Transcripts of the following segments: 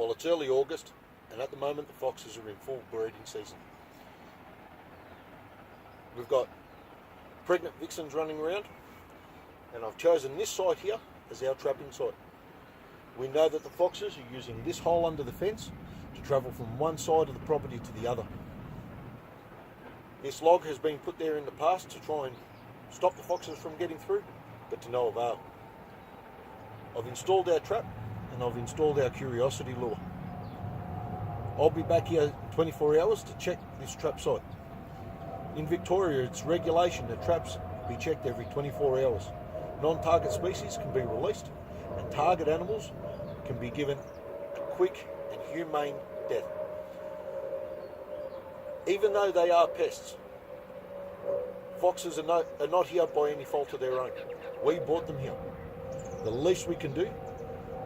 Well, it's early August, and at the moment the foxes are in full breeding season. We've got pregnant vixens running around, and I've chosen this site here as our trapping site. We know that the foxes are using this hole under the fence to travel from one side of the property to the other. This log has been put there in the past to try and stop the foxes from getting through, but to no avail. I've installed our trap and I've installed our curiosity lure. I'll be back here 24 hours to check this trap site. In Victoria, it's regulation that traps be checked every 24 hours. Non-target species can be released, and target animals can be given a quick and humane death. Even though they are pests, foxes are not here by any fault of their own. We brought them here. The least we can do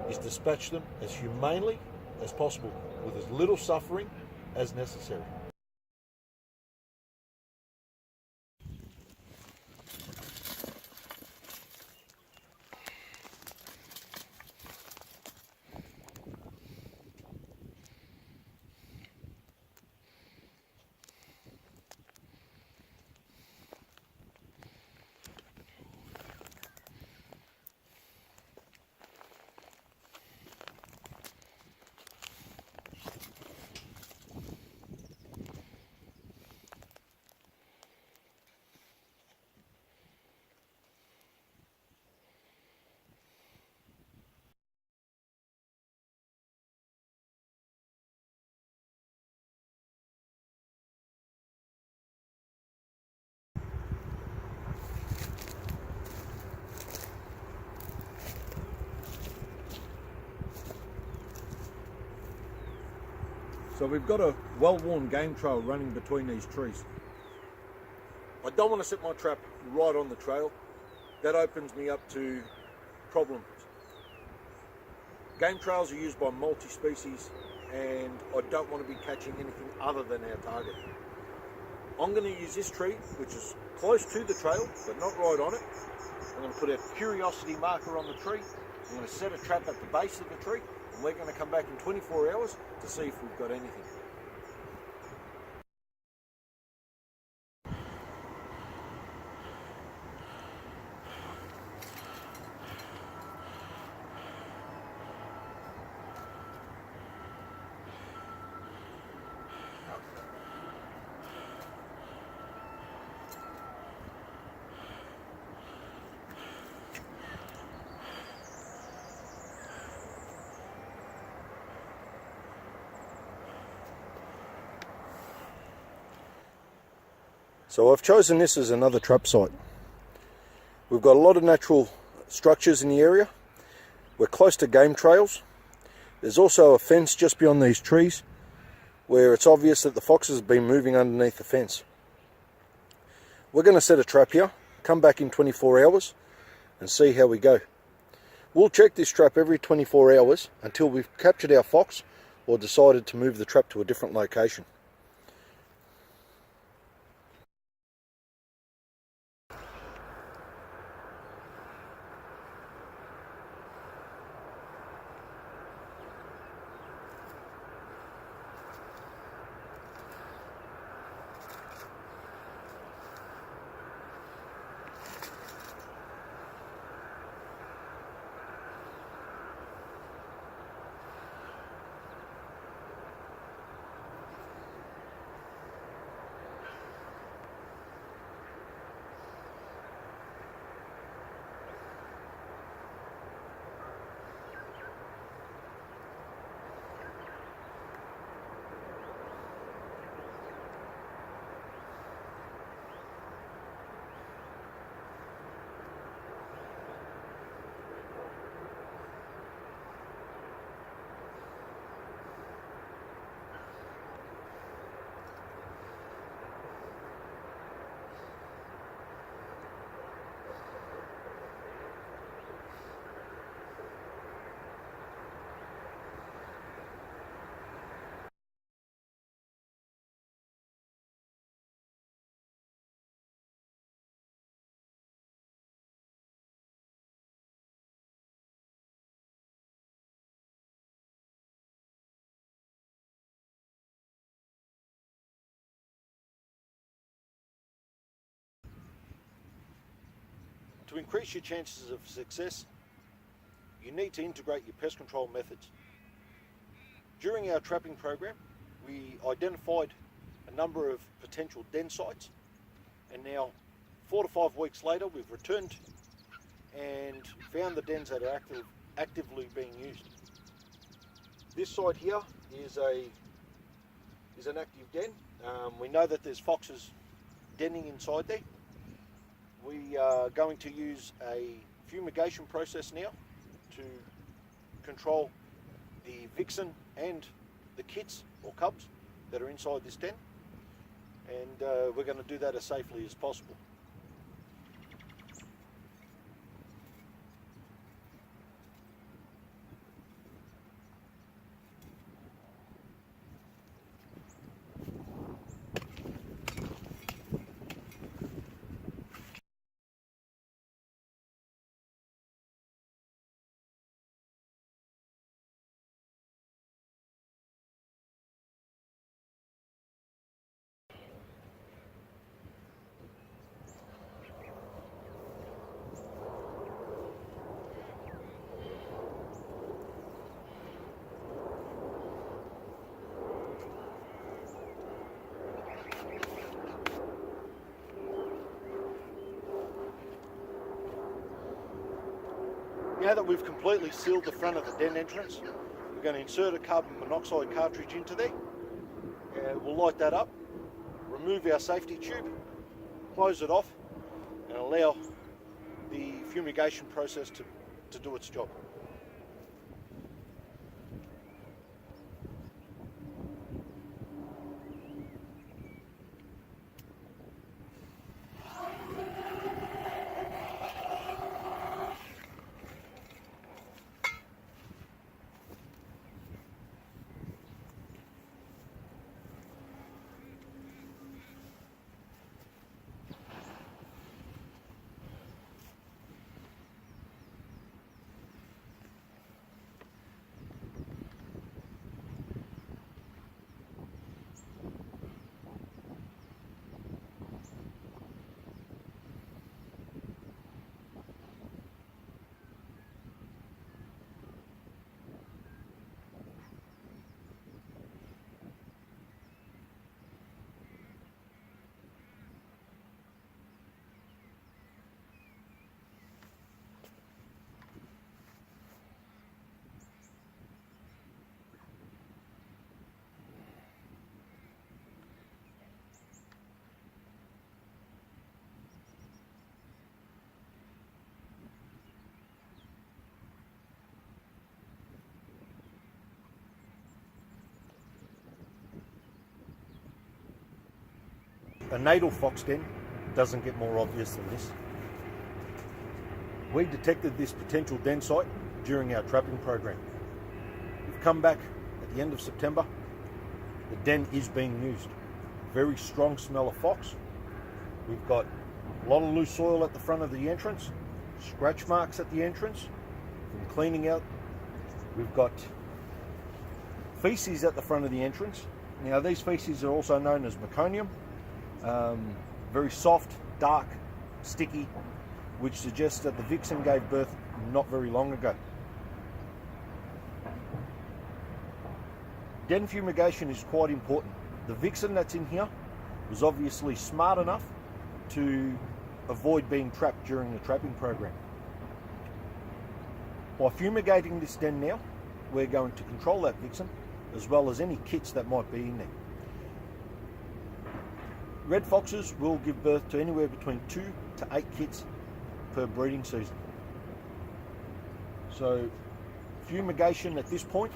is dispatch them as humanely as possible, with as little suffering as necessary. So we've got a well-worn game trail running between these trees. I don't want to set my trap right on the trail. That opens me up to problems. Game trails are used by multi-species, and I don't want to be catching anything other than our target. I'm going to use this tree, which is close to the trail, but not right on it. I'm going to put a curiosity marker on the tree. I'm going to set a trap at the base of the tree, and we're going to come back in 24 hours to see if we've got anything. So I've chosen this as another trap site. We've got a lot of natural structures in the area. We're close to game trails. There's also a fence just beyond these trees where it's obvious that the foxes have been moving underneath the fence. We're going to set a trap here, come back in 24 hours and see how we go. We'll check this trap every 24 hours until we've captured our fox or decided to move the trap to a different location. To increase your chances of success, you need to integrate your pest control methods. During our trapping program, we identified a number of potential den sites, and now 4 to 5 weeks later we've returned and found the dens that are actively being used. This site here is an active den. We know that there's foxes denning inside there. We are going to use a fumigation process now to control the vixen and the kits or cubs that are inside this den, and we're going to do that as safely as possible. Now that we've completely sealed the front of the den entrance, we're going to insert a carbon monoxide cartridge into there. We'll light that up, remove our safety tube, close it off, and allow the fumigation process to do its job. A natal fox den doesn't get more obvious than this. We detected this potential den site during our trapping program. We've come back at the end of September. The den is being used. Very strong smell of fox. We've got a lot of loose soil at the front of the entrance, scratch marks at the entrance from cleaning out. We've got feces at the front of the entrance. Now these feces are also known as meconium. Very soft, dark, sticky, which suggests that the vixen gave birth not very long ago. Den fumigation is quite important. The vixen that's in here was obviously smart enough to avoid being trapped during the trapping program. By fumigating this den now, we're going to control that vixen as well as any kits that might be in there. Red foxes will give birth to anywhere between 2 to 8 kits per breeding season. So fumigation at this point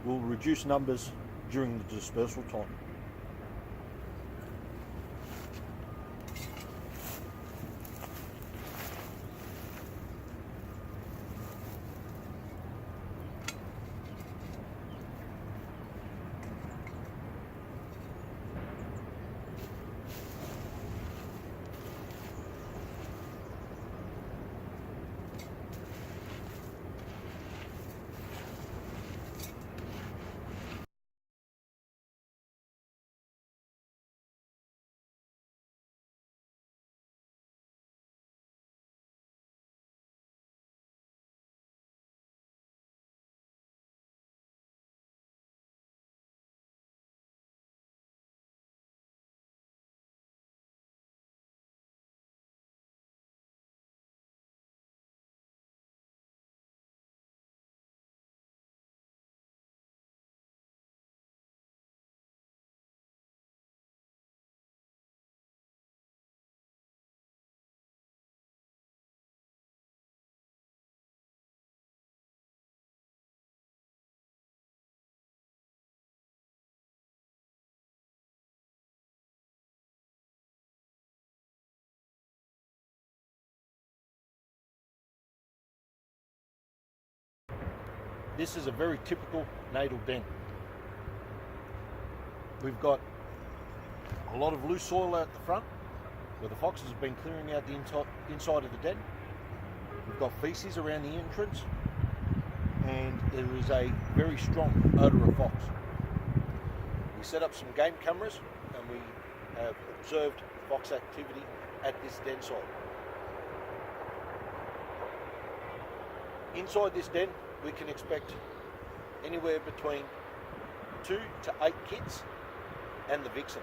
will reduce numbers during the dispersal time. This is a very typical natal den. We've got a lot of loose soil out the front where the foxes have been clearing out the inside of the den. We've got feces around the entrance, and there is a very strong odour of fox. We set up some game cameras and we have observed fox activity at this den site. Inside this den we can expect anywhere between 2 to 8 kits and the vixen.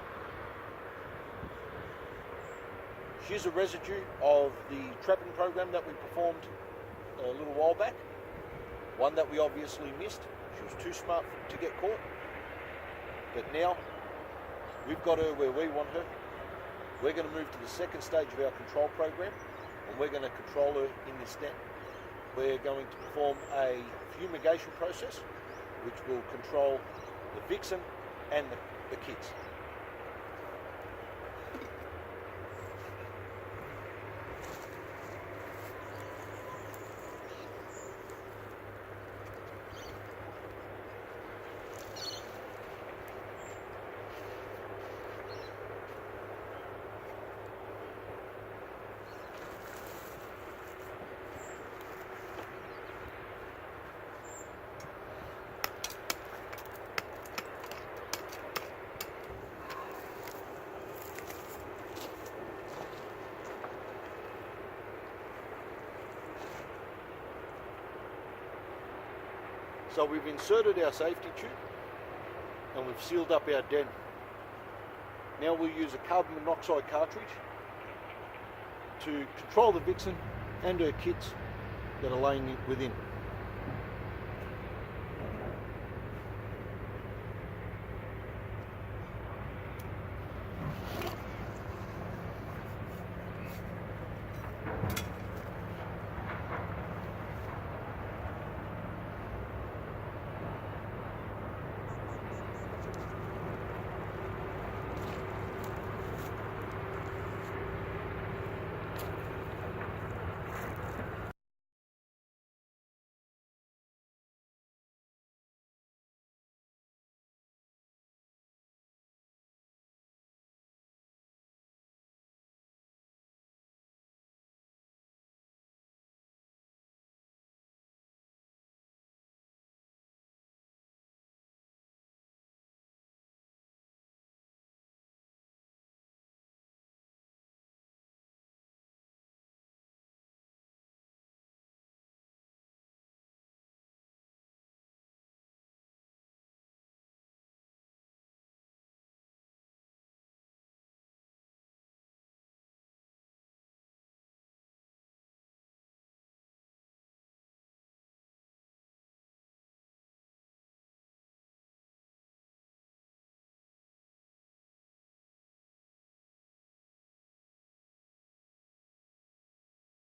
She's a residue of the trapping program that we performed a little while back. One that we obviously missed. She was too smart to get caught. But now we've got her where we want her. We're going to move to the second stage of our control program, and we're going to control her in this den. We're going to perform a fumigation process which will control the vixen and the kits. So we've inserted our safety tube and we've sealed up our den. Now we'll use a carbon monoxide cartridge to control the vixen and her kits that are laying within.